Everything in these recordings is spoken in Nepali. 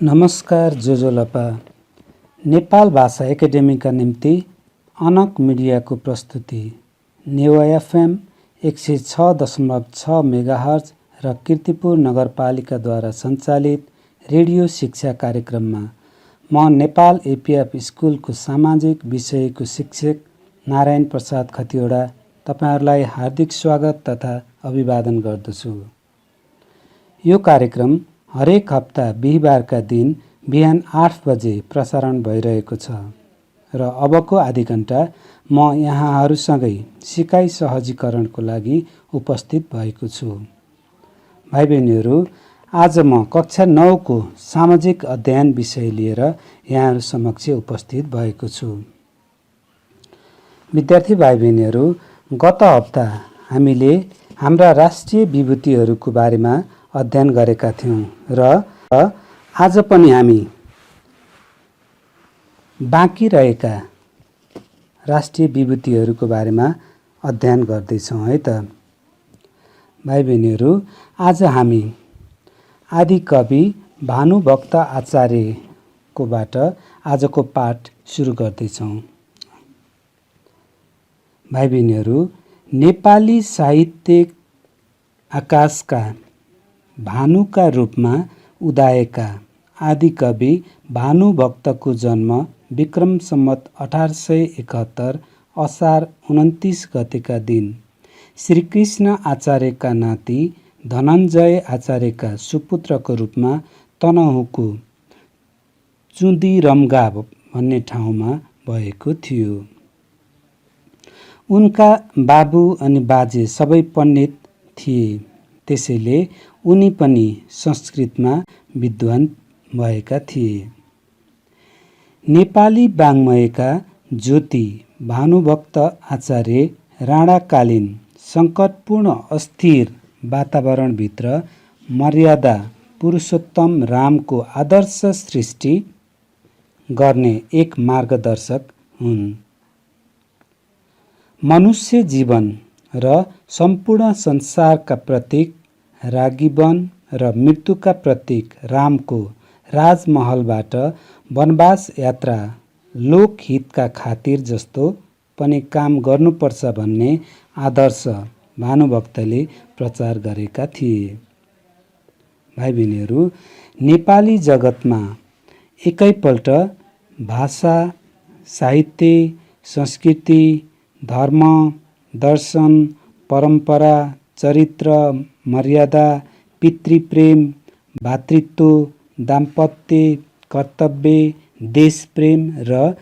नमस्कार जोजोलपा नेपाल भाषा एकाडेमीका निम्ति अनक मिडियाको प्रस्तुति नेवा एफएम 106.6 मेगाहर्ज र कीर्तिपुर नगरपालिकाद्वारा सञ्चालित रेडियो शिक्षा कार्यक्रममा म नेपाल एपीएफ स्कुलको सामाजिक विषयको शिक्षक नारायण प्रसाद खतिवडा तपाईहरुलाई हार्दिक स्वागत तथा अभिवादन गर्दछु। यो कार्यक्रम हरेक हप्ता बिहीबारका दिन बिहान 8 बजे प्रसारण भइरहेको छ र अबको आधी घण्टा म यहाँहरुसँगै सिकाइ सहजीकरणको लागि उपस्थित भएको छु। भाइ बहिनीहरु, आज म कक्षा 9 को सामाजिक अध्ययन विषय लिएर यहाँहरु समक्ष उपस्थित भएको छु। विद्यार्थी भाइ बहिनीहरु, गत हप्ता हामीले हाम्रा राष्ट्रिय विभूतिहरुको बारेमा अध्ययन गरेका थियौं र आज पनि हामी बाँकी रहेका राष्ट्रिय विभूतिहरुको बारेमा अध्ययन गर्दै छौं है त। भाइ बहिनीहरु, आज हामी आदिकवि भानुभक्त आचार्यकोबाट आजको पाठ सुरु गर्दै छौं। भाइ बहिनीहरु, नेपाली साहित्य आकाशका भानुका रूपमा उदाएका आदिकवि भानुभक्तको जन्म विक्रम सम्वत 1871 असार 29 गतेका दिन श्रीकृष्ण आचार्यका नाति धनञ्जय आचार्यका सुपुत्रको रूपमा तनहुँको चुँदीरम्घा भन्ने ठाउँमा भएको थियो। उनका बाबु अनि बाजे सबै पण्डित थिए, त्यसैले उनी पनि संस्कृतमा विद्वान भएका थिए। नेपाली वाङ्मयका ज्योति भानुभक्त आचार्य राणाकालीन संकटपूर्ण अस्थिर वातावरणभित्र मर्यादा पुरुषोत्तम रामको आदर्श सृष्टि गर्ने एक मार्गदर्शक हुन्। मनुष्य जीवन र सम्पूर्ण संसारका प्रतीक रागिवन र मृत्युका प्रतीक रामको राजमहलबाट वनवास यात्रा लोकहितका खातिर जस्तो पनि काम गर्नुपर्छ भन्ने आदर्श भानुभक्तले प्रचार गरेका थिए। भाइ बहिनीहरु, नेपाली जगतमा एकैपल्ट भाषा, साहित्य, संस्कृति, धर्म, दर्शन, परम्परा, चरित्र, मर्यादा, पितृप्रेम, भातृत्व, दाम्पत्य, कर्तव्य, देशप्रेम र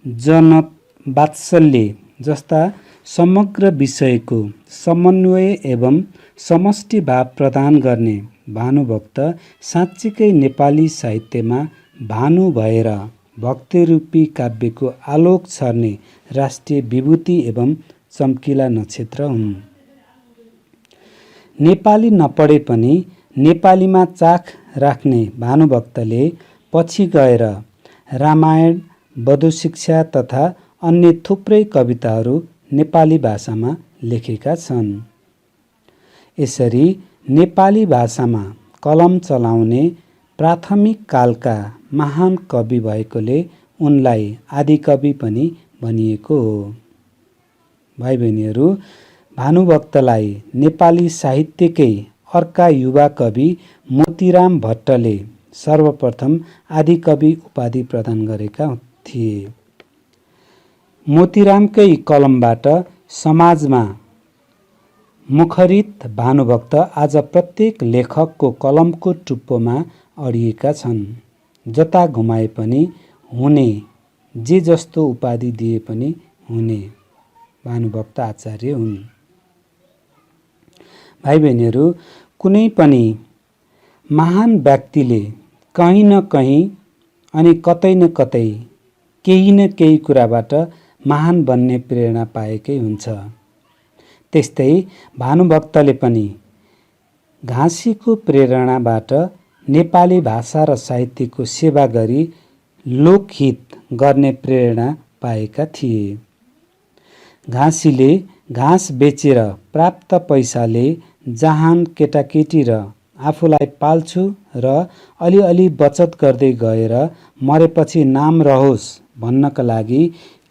जनवात्सल्य जस्ता समग्र विषयको समन्वय एवं समष्टि भाव प्रदान गर्ने भानुभक्त साँच्चीकै नेपाली साहित्यमा भानु भएर भक्तिरूपी काव्यको आलोक छर्ने राष्ट्रिय विभूति एवं चम्किला नक्षत्र हुन्। नेपाली नपढे पनि नेपालीमा चाख राख्ने भानुभक्तले पछि गएर रामायण, वधुशिक्षा तथा अन्य थुप्रै कविताहरू नेपाली भाषामा लेखेका छन्। यसरी नेपाली भाषामा कलम चलाउने प्राथमिक कालका महान कवि भएकोले उनलाई आदिकवि पनि भनिएको हो। भाइ बहिनीहरु, भानुभक्तलाई नेपाली साहित्यकै अर्का युवा कवि मोतीराम भट्टले सर्वप्रथम आदिकवि उपाधि प्रदान गरेका थिए। मोतीरामकै कलमबाट समाजमा मुखरित भानुभक्त आज प्रत्येक लेखकको कलमको टुप्पोमा अडिएका छन्। जता घुमाए पनि हुने, जे जस्तो उपाधि दिए पनि हुने भानुभक्त आचार्य हुन्। भाइ बहिनीहरु, कुनै पनि महान व्यक्तिले कहीँ न कहीँ अनि कतै न कतै केही न केही कुराबाट महान बन्ने प्रेरणा पाएकै हुन्छ। त्यस्तै भानुभक्तले पनि घाँसीको प्रेरणाबाट नेपाली भाषा र साहित्यको सेवा गरी लोकहित गर्ने प्रेरणा पाएका थिए। घाँसीले घाँस बेचेर प्राप्त पैसाले जहान, केटाकेटी र आफूलाई पाल्छु र अलिअलि बचत गर्दै गएर मरेपछि नाम रहोस् भन्नका लागि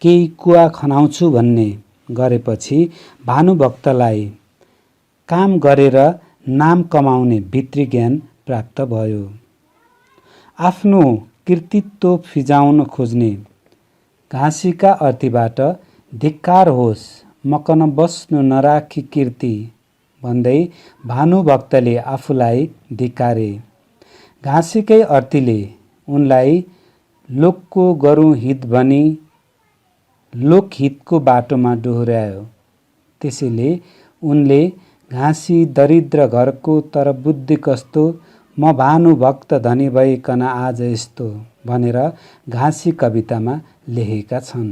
केही कुवा खनाउँछु भन्ने गरेपछि भानुभक्तलाई काम गरेर नाम कमाउने भित्री ज्ञान प्राप्त भयो। आफ्नो कृतित्व फिजाउन खोज्ने घाँसीका अर्थीबाट धिक्कार होस् मकन बस्नु नराखी कीर्ति भन्दै भानुभक्तले आफूलाई धिक्कारे। घाँसीकै अर्थीले उनलाई लोकको गरौँ हित भनी लोकहितको बाटोमा डोहोर्यायो। त्यसैले उनले घाँसी दरिद्र घरको तर बुद्धि कस्तो म भानुभक्त धनी भइकन आज यस्तो भनेर घाँसी कवितामा लेखेका छन्।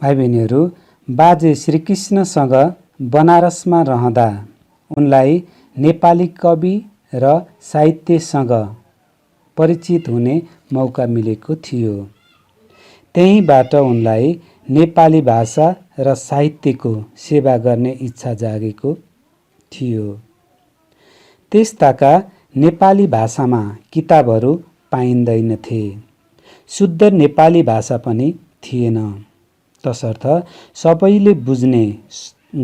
भाइ बहिनीहरू, बाजे श्रीकृष्णसँग बनारसमा रहँदा उनलाई नेपाली कवि र साहित्यसँग परिचित हुने मौका मिलेको थियो। त्यहीबाट उनलाई नेपाली भाषा र साहित्यको सेवा गर्ने इच्छा जागेको थियो। त्यसताका नेपाली भाषामा किताबहरू पाइँदैनथे, शुद्ध नेपाली भाषा पनि थिएन। तसर्थ सबैले बुझ्ने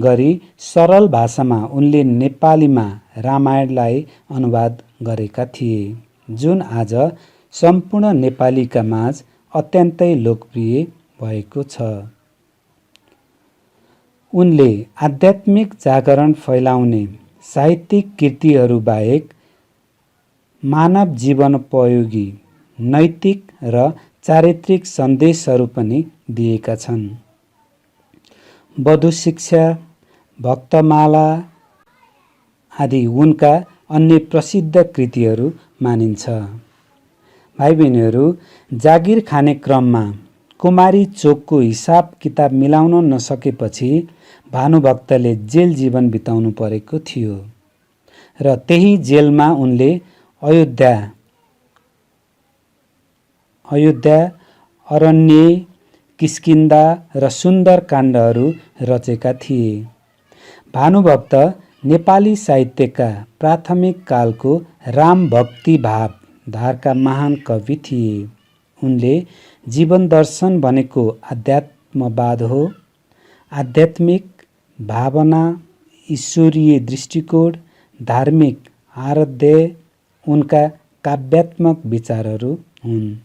गरी सरल भाषामा उनले नेपालीमा रामायणलाई अनुवाद गरेका थिए, जुन आज सम्पूर्ण नेपालीका माझ अत्यन्तै लोकप्रिय भएको छ। उनले आध्यात्मिक जागरण फैलाउने साहित्यिक कृतिहरू बाहेक मानव जीवनोपयोगी नैतिक र चारित्रिक सन्देशहरू पनि दिएका छन्। वधु शिक्षा, भक्तमाला आदि उनका अन्य प्रसिद्ध कृतिहरू मानिन्छ। भाइ बहिनीहरू, जागिर खाने क्रममा कुमारी चोकको हिसाब किताब मिलाउन नसकेपछि भानुभक्तले जेल जीवन बिताउनु परेको थियो र त्यही जेलमा उनले अयोध्या, अरण्य, किष्किन्धा र सुन्दर काण्डहरू रचेका थिए। भानुभक्त नेपाली साहित्यका प्राथमिक कालको राम भक्ति भाव धारका महान कवि थिए। उनले जीवन दर्शन भनेको आध्यात्मवाद हो। आध्यात्मिक भावना, ईश्वरीय दृष्टिकोण, धार्मिक आराध्य उनका काव्यात्मक विचारहरू हुन्।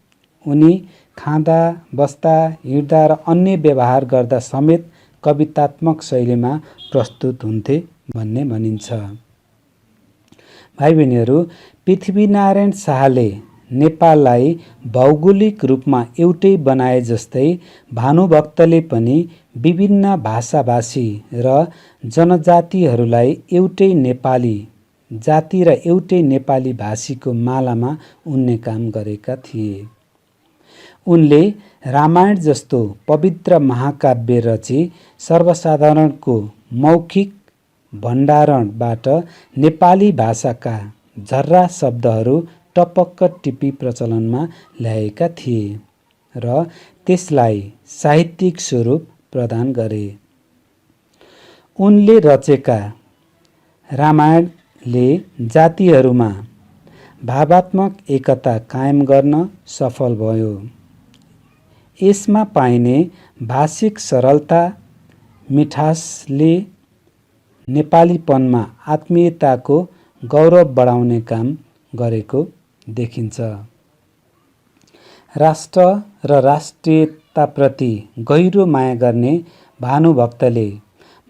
उनी खाँदा, बस्दा, हिँड्दा र अन्य व्यवहार गर्दा समेत कवितात्मक शैलीमा प्रस्तुत हुन्थे भन्ने भनिन्छ। भाइ बहिनीहरू, पृथ्वीनारायण शाहले नेपाललाई भौगोलिक रूपमा एउटै बनाए जस्तै भानुभक्तले पनि विभिन्न भाषाभाषी र जनजातिहरूलाई एउटै नेपाली जाति र एउटै नेपाली भाषीको मालामा उन्ने काम गरेका थिए। उनले रामायण जस्तो पवित्र महाकाव्य रची सर्वसाधारणको मौखिक भण्डारणबाट नेपाली भाषाका झर्रा शब्दहरू टपक्क टिपी प्रचलनमा ल्याएका थिए र त्यसलाई साहित्यिक स्वरूप प्रदान गरे। उनले रचेका रामायणले जातिहरूमा भावात्मक एकता कायम गर्न सफल भयो। यसमा पाइने भाषिक सरलता, मिठासले नेपालीपनमा आत्मीयताको गौरव बढाउने काम गरेको देखिन्छ। राष्ट्र र राष्ट्रियताप्रति गहिरो माया गर्ने भानुभक्तले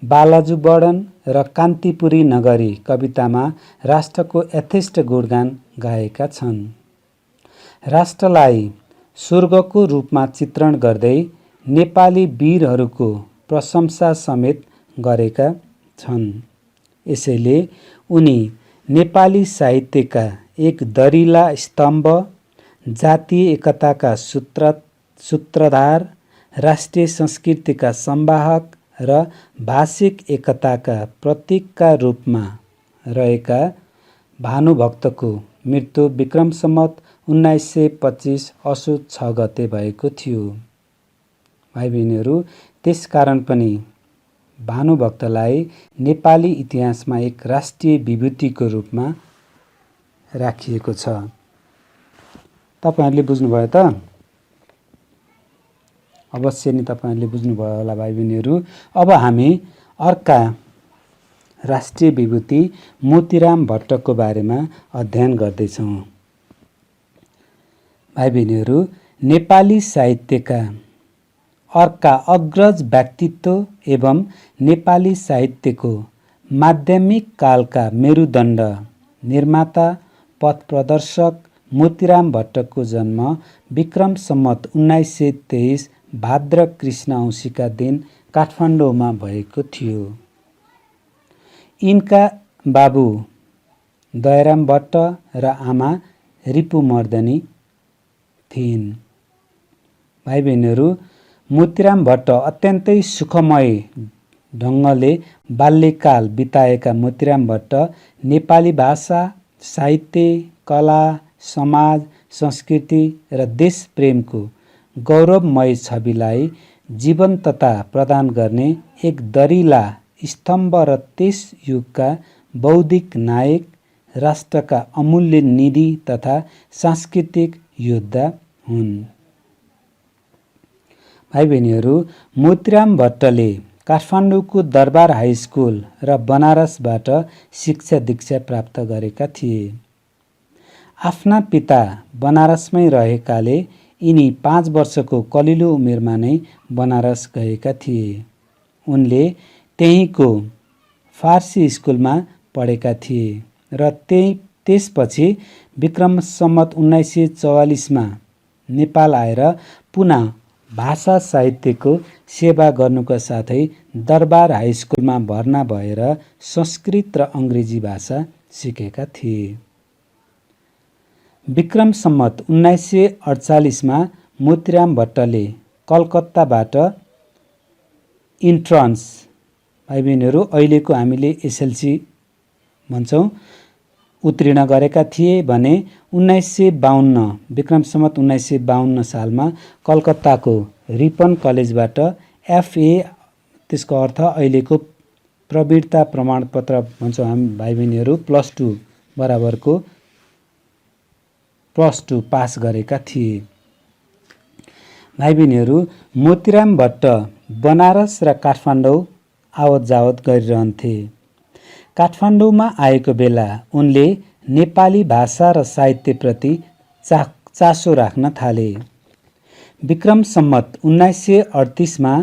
बालाजु वर्णन र कान्तिपुरी नगरी कवितामा राष्ट्रको यथेष्ट गुणगान गाएका छन्। राष्ट्रलाई स्वर्गको रूपमा चित्रण गर्दै नेपाली वीरहरूको प्रशंसा समेत गरेका छन्। यसैले उनी नेपाली साहित्यका एक दरिला स्तम्भ, जातीय एकताका सूत्रधार, राष्ट्रिय संस्कृतिका संवाहक र भाषिक एकताका प्रतीकका रूपमा रहेका भानुभक्तको मृत्यु विक्रम सम्वत 1925 असोज 6 गते भएको थियो। भाइ बहिनीहरू, त्यसकारण पनि भानुभक्तलाई नेपाली इतिहासमा एक राष्ट्रिय विभूतिको रूपमा राखिएको छ। तपाईहरुले बुझ्नुभयो त? अवश्य नै तपाईहरुले बुझ्नुभयो होला भाइ बहिनीहरू। अब हामी अर्का राष्ट्रिय विभूति मोतीराम भट्टको बारेमा अध्ययन गर्दैछौँ। भाइ बहिनीहरू, नेपाली साहित्यका अर्का अग्रज व्यक्तित्व एवं नेपाली साहित्यको माध्यमिक कालका मेरुदण्ड निर्माता पथप्रदर्शक मोतीराम भट्टको जन्म विक्रम सम्वत 1923 भाद्र कृष्ण औँसीका दिन काठमाडौँमा भएको थियो। यिनका बाबु दयाराम भट्ट र आमा रिपुमर्दनी थिइन्। भाइ बहिनीहरू, मोतीराम भट्ट अत्यन्तै सुखमय ढङ्गले बाल्यकाल बिताएका मोतीराम भट्ट नेपाली भाषा, साहित्य, कला, समाज, संस्कृति र देश प्रेमको गौरवमय छविलाई जीवन्तता प्रदान गर्ने एक दरिला स्तम्भ र त्यस युगका बौद्धिक नायक, राष्ट्रका अमूल्य निधि तथा सांस्कृतिक योद्धा हुन्। भाइ बहिनीहरू, मोतीराम भट्टले काठमाडौँको दरबार हाई स्कुल र बनारसबाट शिक्षा दीक्षा प्राप्त गरेका थिए। आफ्ना पिता बनारसमै रहेकाले यिनी 5 वर्षको कलिलो उमेरमा नै बनारस गएका थिए। उनले त्यहीँको फारसी स्कुलमा पढेका थिए र त्यसपछि विक्रम सम्वत 1944 मा नेपाल आएर पुनः भाषा साहित्यको सेवा गर्नुका साथै दरबार हाई स्कुलमा भर्ना भएर संस्कृत र अङ्ग्रेजी भाषा सिकेका थिए। विक्रम सम्वत 1948 मा मोतीराम भट्टले कलकत्ताबाट इन्ट्रान्स, भाइ बहिनीहरू अहिलेको हामीले एसएलसी भन्छौँ, उत्तीर्ण गरेका थिए भने 1952 विक्रम सम्वत 1952 सालमा कलकत्ताको रिपन कलेजबाट एफए, त्यसको अर्थ अहिलेको प्रवीणता प्रमाणपत्र भन्छौँ हामी भाइ बहिनीहरू, +2 बराबरको +2 पास गरेका थिए। भाइ बहिनीहरू, मोतीराम भट्ट बनारस र काठमाडौँ आवत जावत गरिरहन्थे। काठमाडौँमा आएको बेला उनले नेपाली भाषा र साहित्यप्रति चासो राख्न थाले। विक्रम सम्वत 1938 मा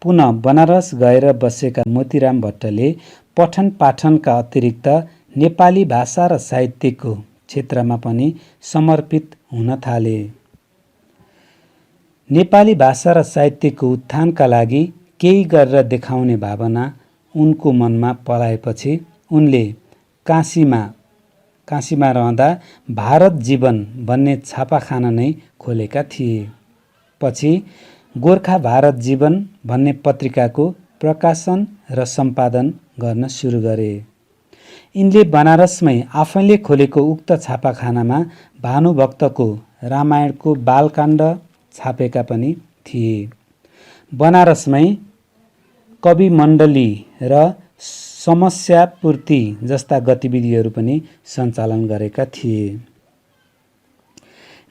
पुनः बनारस गएर बसेका मोतीराम भट्टले पठन पाठनका अतिरिक्त नेपाली भाषा र साहित्यको क्षेत्रमा पनि समर्पित हुन थाले। नेपाली भाषा र साहित्यको उत्थानका लागि केही गरेर देखाउने भावना उनको मनमा पलाएपछि उनले काशीमा रहँदा भारत जीवन भन्ने छापाखाना नै खोलेका थिए। पछि गोर्खा भारत जीवन भन्ने पत्रिकाको प्रकाशन र सम्पादन गर्न सुरु गरे। यिनले बनारसमै आफैले खोलेको उक्त छापाखानामा भानुभक्तको रामायणको बालकाण्ड छापेका पनि थिए। बनारसमै कवि मण्डली र समस्या पूर्ति जस्ता गतिविधिहरू पनि सञ्चालन गरेका थिए।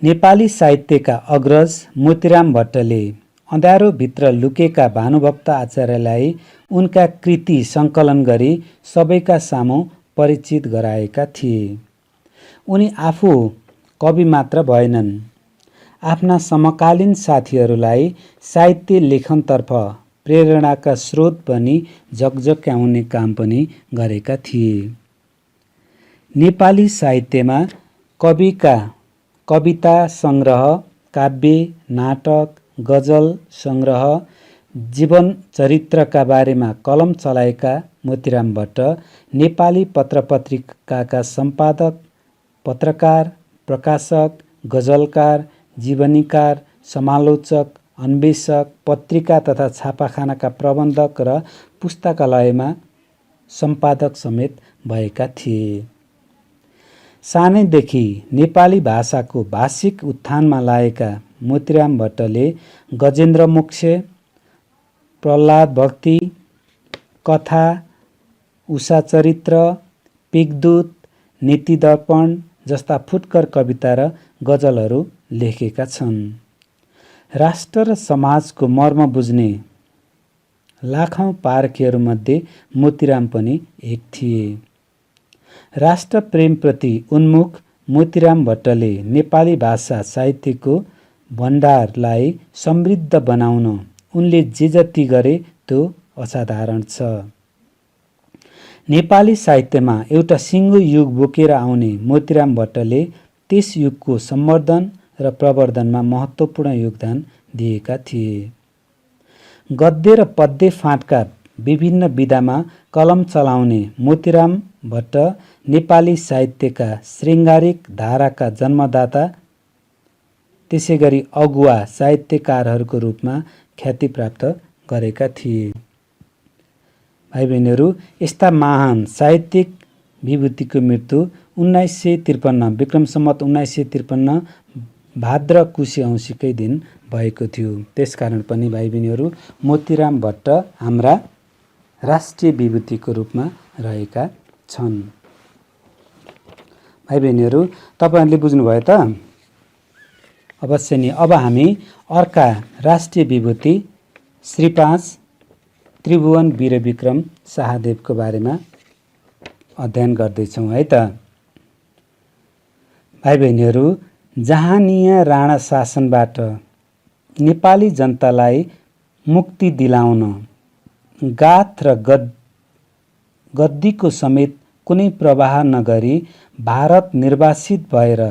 नेपाली साहित्यका अग्रज मोतीराम भट्टले अँध्यारोभित्र लुकेका भानुभक्त आचार्यलाई उनका कृति सङ्कलन गरी सबैका सामु परिचित गराएका थिए। उनी आफू कवि मात्र भएनन्, आफ्ना समकालीन साथीहरूलाई साहित्य लेखनतर्फ प्रेरणाका स्रोत पनि जगजग्याउने काम पनि गरेका थिए। नेपाली साहित्यमा कविका कविता सङ्ग्रह, काव्य, नाटक, गजल सङ्ग्रह, जीवन चरित्रका बारेमा कलम चलाएका मोतीराम भट्ट नेपाली पत्रपत्रिकाका सम्पादक, पत्रकार, प्रकाशक, गजलकार, जीवनीकार, समालोचक, अन्वेषक, पत्रिका तथा छापाखानाका प्रबन्धक र पुस्तकालयमा सम्पादक समेत भएका थिए। सानैदेखि नेपाली भाषाको भाषिक उत्थानमा लागेका मोतीराम भट्टले गजेन्द्र मोक्ष, प्रह्लाद भक्ति, कथा, उषा चरित्र, पेघदूत, नीति दर्पण जस्ता फुटकर कविता र गजलहरू लेखेका छन्। राष्ट्र र समाजको मर्म बुझ्ने लाखौं पारखीहरूमध्ये मोतीराम पनि एक थिए। राष्ट्र प्रेमप्रति उन्मुख मोतीराम भट्टले नेपाली भाषा साहित्यको भण्डारलाई समृद्ध बनाउन उनले जे जति गरे त्यो असाधारण छ। नेपाली साहित्यमा एउटा सिङ्गो युग बोकेर आउने मोतीराम भट्टले त्यस युगको सम्वर्धन र प्रवर्धनमा महत्त्वपूर्ण योगदान दिएका थिए। गद्य र पद्य फाँटका विभिन्न विधामा कलम चलाउने मोतीराम भट्ट नेपाली साहित्यका श्रृङ्गारिक धाराका जन्मदाता, त्यसैगरी अगुवा साहित्यकारहरूको रूपमा ख्याति प्राप्त गरेका थिए। भाइ बहिनीहरू, यस्ता महान साहित्यिक विभूतिको मृत्यु 1953 विक्रम सम्वत 1953 भाद्र कुशे औँसीकै दिन भएको थियो। त्यसकारण पनि भाइ बहिनीहरू मोतीराम भट्ट हाम्रा राष्ट्रिय विभूतिको रूपमा रहेका छन्। भाइ बहिनीहरू, तपाईहरुले बुझ्नुभयो त? अवश्य नै अब हामी अर्का राष्ट्रिय विभूति श्री 5 त्रिभुवन वीरविक्रम शाहदेवको बारेमा अध्ययन गर्दैछौँ है त। भाइ बहिनीहरू, जहानिया राणा शासनबाट नेपाली जनतालाई मुक्ति दिलाउन गाथ र गद्दीको समेत कुनै प्रवाह नगरी भारत निर्वासित भएर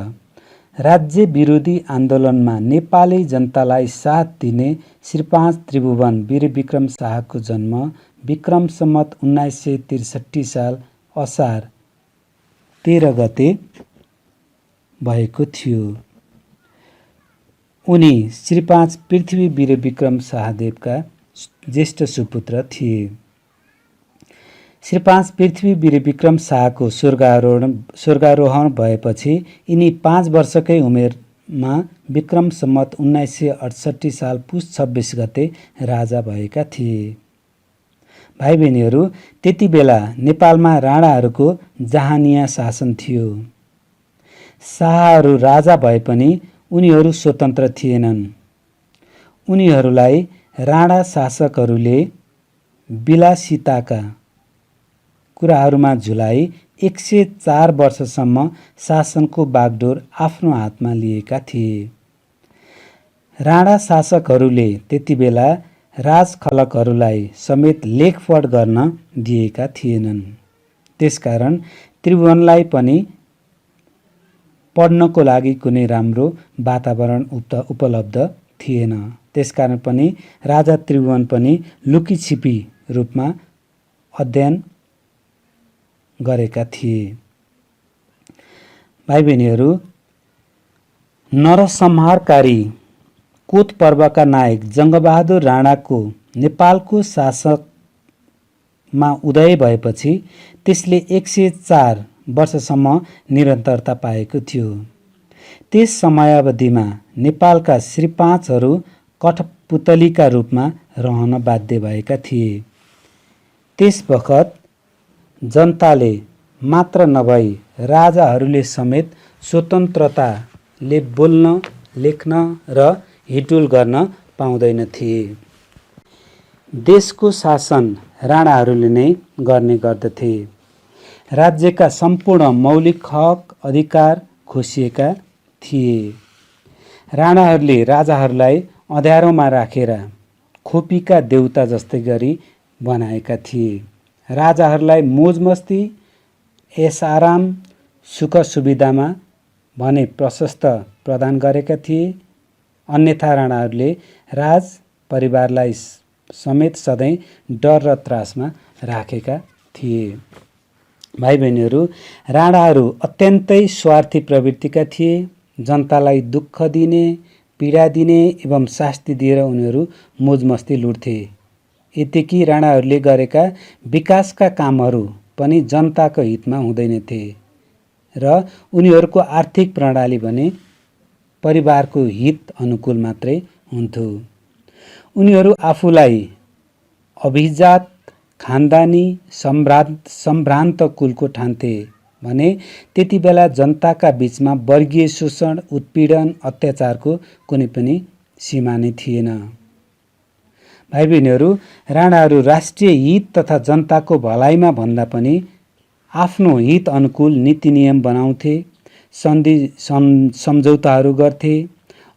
राज्य विरोधी आन्दोलनमा नेपाली जनतालाई साथ दिने श्री 5 त्रिभुवन वीरविक्रम शाहको जन्म विक्रम सम्वत 1963 साल असार 13 गते भएको थियो। उनी श्री 5 पृथ्वी वीरविक्रम शाहदेवका ज्येष्ठ सुपुत्र थिए। श्री 5 पृथ्वी वीरविक्रम शाहको स्वर्गारोहण भएपछि यिनी 5 वर्षकै उमेरमा विक्रम सम्वत 1968 साल पुस 26 गते राजा भएका थिए। भाइ बहिनीहरू, त्यति बेला नेपालमा राणाहरूको जहानिया शासन थियो। शाहहरू राजा भए पनि उनीहरू स्वतन्त्र थिएनन्। उनीहरूलाई राणा शासकहरूले विलासिताका कुराहरूमा झुलाई 104 वर्षसम्म शासनको बागडोर आफ्नो हातमा लिएका थिए। राणा शासकहरूले त्यति बेला राजखलकहरूलाई समेत लेखपढ गर्न दिएका थिएनन्। त्यसकारण त्रिभुवनलाई पनि पढ्नको लागि कुनै राम्रो वातावरण उपलब्ध थिएन। त्यसकारण पनि राजा त्रिभुवन पनि लुकीछिपी रूपमा अध्ययन गरेका थिए। भाइ बहिनीहरू, नरसंहारकारी कोत पर्वका नायक जङ्गबहादुर राणाको नेपालको शासकमा उदय भएपछि त्यसले 104 वर्षसम्म निरन्तरता पाएको थियो। त्यस समयावधिमा नेपालका श्री 5हरू कठपुतलीका रूपमा रहन बाध्य भएका थिए। त्यस बखत जनताले मात्र नभई राजाहरूले समेत स्वतन्त्रताले बोल्न, लेख्न र हिडडुल गर्न पाउँदैनथे। देशको शासन राणाहरूले नै गर्ने गर्दथे। राज्यका सम्पूर्ण मौलिक हक अधिकार खोसिएका थिए। राणाहरूले राजाहरूलाई अँध्यारोमा राखेर खोपीका देउता जस्तै गरी बनाएका थिए। राजाहरूलाई मोजमस्ती, ऐसआराम, सुख सुविधामा भने प्रशस्त प्रदान गरेका थिए। अन्यथा राणाहरूले राज परिवारलाई समेत सधैँ डर र त्रासमा राखेका थिए। भाइ बहिनीहरू, राणाहरू अत्यन्तै स्वार्थी प्रवृत्तिका थिए। जनतालाई दुःख दिने, पीडा दिने एवं शास्ति दिएर उनीहरू मोजमस्ती लुट्थे। यतिकै राणाहरूले गरेका विकासका कामहरू पनि जनताको हितमा हुँदैनथे र उनीहरूको आर्थिक प्रणाली भने परिवारको हित अनुकूल मात्रै हुन्थ्यो। उनीहरू आफूलाई अभिजात खानदानी सम्भ्रान्त कुलको ठान्थे भने त्यति बेला जनताका बीचमा वर्गीय शोषण, उत्पीडन, अत्याचारको कुनै पनि सीमा नै थिएन। भाइ बहिनीहरू, राणाहरू राष्ट्रिय हित तथा जनताको भलाइमा भन्दा पनि आफ्नो हित अनुकूल नीति नियम बनाउँथे, सन्धि सम्झौताहरू गर्थे,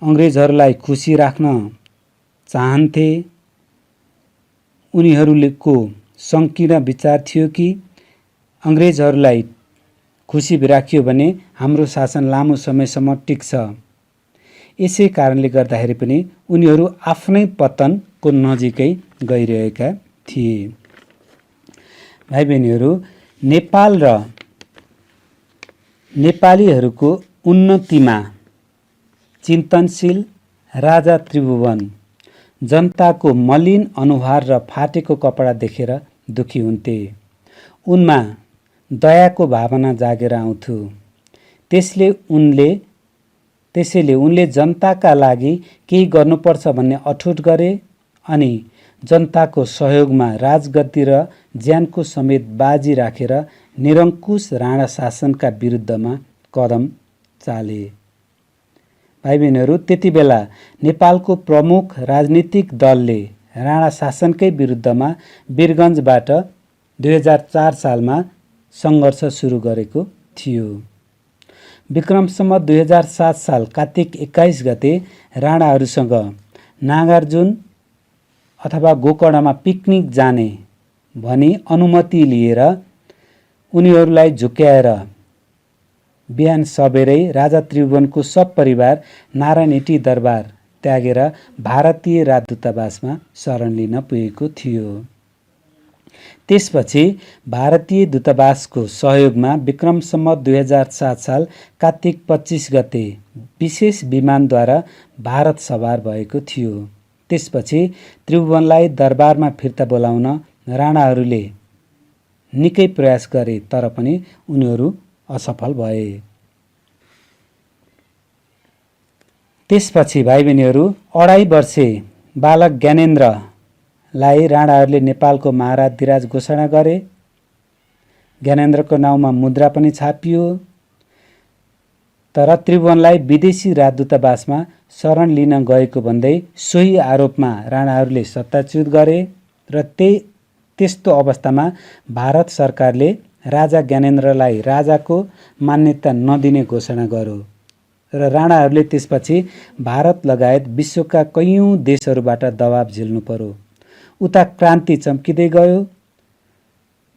अङ्ग्रेजहरूलाई खुसी राख्न चाहन्थे। उनीहरूको संकीर्ण विचार थियो कि अङ्ग्रेजहरूलाई खुसी राखियो भने हाम्रो शासन लामो समयसम्म टिक्छ। यसै कारणले गर्दाखेरि पनि उनीहरू आफ्नै पतनको नजिकै गइरहेका थिए। भाइ बहिनीहरू, नेपाल र नेपालीहरूको उन्नतिमा चिन्तनशील राजा त्रिभुवन जनताको मलिन अनुहार र फाटेको कपडा देखेर दुखी हुन्थे। उनमा दयाको भावना जागेर आउँथ्यो। त्यसैले उनले जनताका लागि केही गर्नुपर्छ भन्ने अठोट गरे अनि जनताको सहयोगमा राजगद्दी र ज्यानको समेत बाजी राखेर निरङ्कुश राणा शासनका विरुद्धमा कदम चाले। भाइ बहिनीहरू, त्यति बेला नेपालको प्रमुख राजनीतिक दलले राणा शासनकै विरुद्धमा वीरगञ्जबाट 2004 सालमा सङ्घर्ष सुरु गरेको थियो। विक्रम सम्वत 2007 साल कार्तिक 21 गते राणाहरूसँग नागार्जुन अथवा गोकर्णमा पिकनिक जाने भनी अनुमति लिएर उनीहरूलाई झुक्याएर बिहान सबेरै राजा त्रिभुवनको सब परिवार नारायणहिटी दरबार त्यागेर भारतीय राजदूतावासमा शरण लिन पुगेको थियो। त्यसपछि भारतीय दूतावासको सहयोगमा विक्रम सम्वत 2007 साल कार्तिक 25 गते विशेष विमानद्वारा भारत सवार भएको थियो। त्यसपछि त्रिभुवनलाई दरबारमा फिर्ता बोलाउन राणाहरूले निकै प्रयास गरे तर पनि उनीहरू असफल भए। त्यसपछि भाइ बहिनीहरू 2.5 वर्षे बालक ज्ञानेन्द्रलाई राणाहरूले नेपालको महाराजधिराज घोषणा गरे। ज्ञानेन्द्रको नाउँमा मुद्रा पनि छापियो। तर त्रिभुवनलाई विदेशी राजदूतावासमा शरण लिन गएको भन्दै सोही आरोपमा राणाहरूले सत्ताच्युत गरे र त्यस्तो अवस्थामा भारत सरकारले राजा ज्ञानेन्द्रलाई राजाको मान्यता नदिने घोषणा गर्यो र राणाहरूले त्यसपछि भारत लगायत विश्वका कैयौँ देशहरूबाट दबाब झेल्नु पर्यो। उता क्रान्ति चम्किँदै गयो।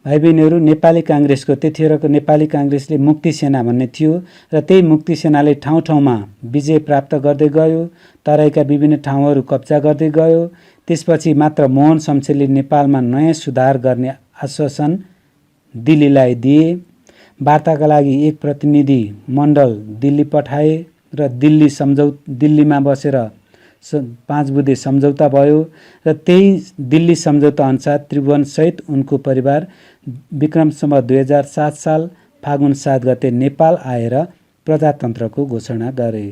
भाइ बहिनीहरू, नेपाली काङ्ग्रेसको त्यतिखेरको नेपाली काङ्ग्रेसले मुक्ति सेना भन्ने थियो र त्यही मुक्ति सेनाले ठाउँ ठाउँमा विजय प्राप्त गर्दै गयो, तराईका विभिन्न ठाउँहरू कब्जा गर्दै गयो। त्यसपछि मात्र मोहन शमशेरले नेपालमा नयाँ सुधार गर्ने आश्वासन दिल्लीलाई दिए। वार्ताका लागि एक प्रतिनिधि मण्डल दिल्ली पठाए र दिल्लीमा बसेर 5 बुँदे सम्झौता भयो र त्यही दिल्ली सम्झौता अनुसार त्रिभुवन सहित उनको परिवार विक्रम सम्वत 2007 साल फागुन 7 गते नेपाल आएर प्रजातन्त्रको घोषणा गरे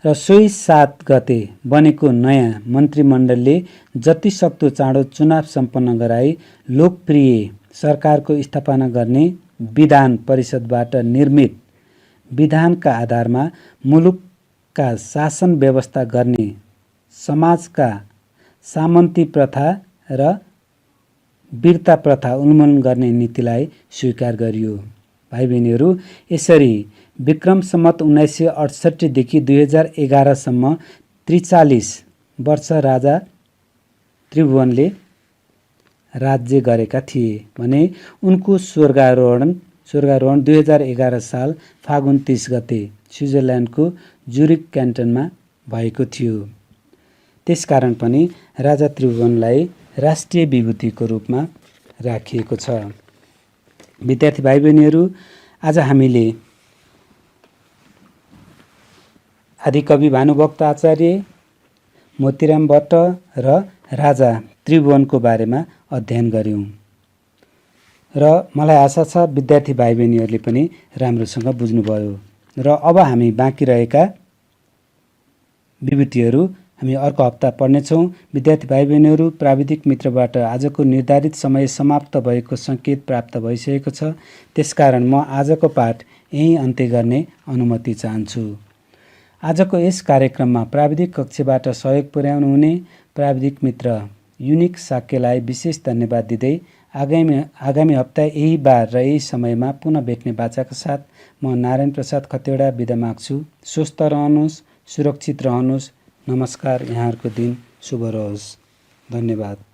र सोही 7 गते बनेको नयाँ मन्त्रीमण्डलले जतिसक्दो चाँडो चुनाव सम्पन्न गराई लोकप्रिय सरकारको स्थापना गर्ने विधान परिषदबाट निर्मित विधानका आधारमा मुलुकका शासन व्यवस्था गर्ने समाजका सामन्ती प्रथा र वीरता प्रथा उन्मूलन गर्ने नीतिलाई स्वीकार गरियो। भाइ बहिनीहरू, यसरी विक्रम सम्वत 1968 देखि 2011 सम्म 43 वर्ष राजा त्रिभुवनले राज्य गरेका थिए भने उनको स्वर्गारोहण 2011 साल फागुन 30 गते स्विजरल्यान्डको जुरिक क्यान्टनमा भएको थियो। त्यसकारण पनि राजा त्रिभुवनलाई राष्ट्रिय विभूतिको रूपमा राखिएको छ। विद्यार्थी भाइ बहिनीहरू, आज हामीले आदिकवि भानुभक्त आचार्य, मोतीराम भट्ट र राजा त्रिभुवनको बारेमा अध्ययन गर्यौं र मलाई आशा छ विद्यार्थी भाइ बहिनीहरूले पनि राम्रोसँग बुझ्नुभयो र अब हामी बाँकी रहेका विभूतिहरू हामी अर्को हप्ता पढ्नेछौँ। विद्यार्थी भाइ बहिनीहरू, प्राविधिक मित्रबाट आजको निर्धारित समय समाप्त भएको सङ्केत प्राप्त भइसकेको छ। त्यसकारण म आजको पाठ यहीँ अन्त्य गर्ने अनुमति चाहन्छु। आजको यस कार्यक्रममा प्राविधिक कक्षबाट सहयोग पुर्याउनु हुने प्राविधिक मित्र युनिक साक्यलाई विशेष धन्यवाद दिँदै आगामी हप्ता यही बार र यही समयमा पुनः भेट्ने बाचाका साथ म नारायण प्रसाद खतिवडा बिदा माग्छु। स्वस्थ रहनुहोस्, सुरक्षित रहनुहोस्। नमस्कार। यहाँहरूको दिन शुभ रहोस्। धन्यवाद।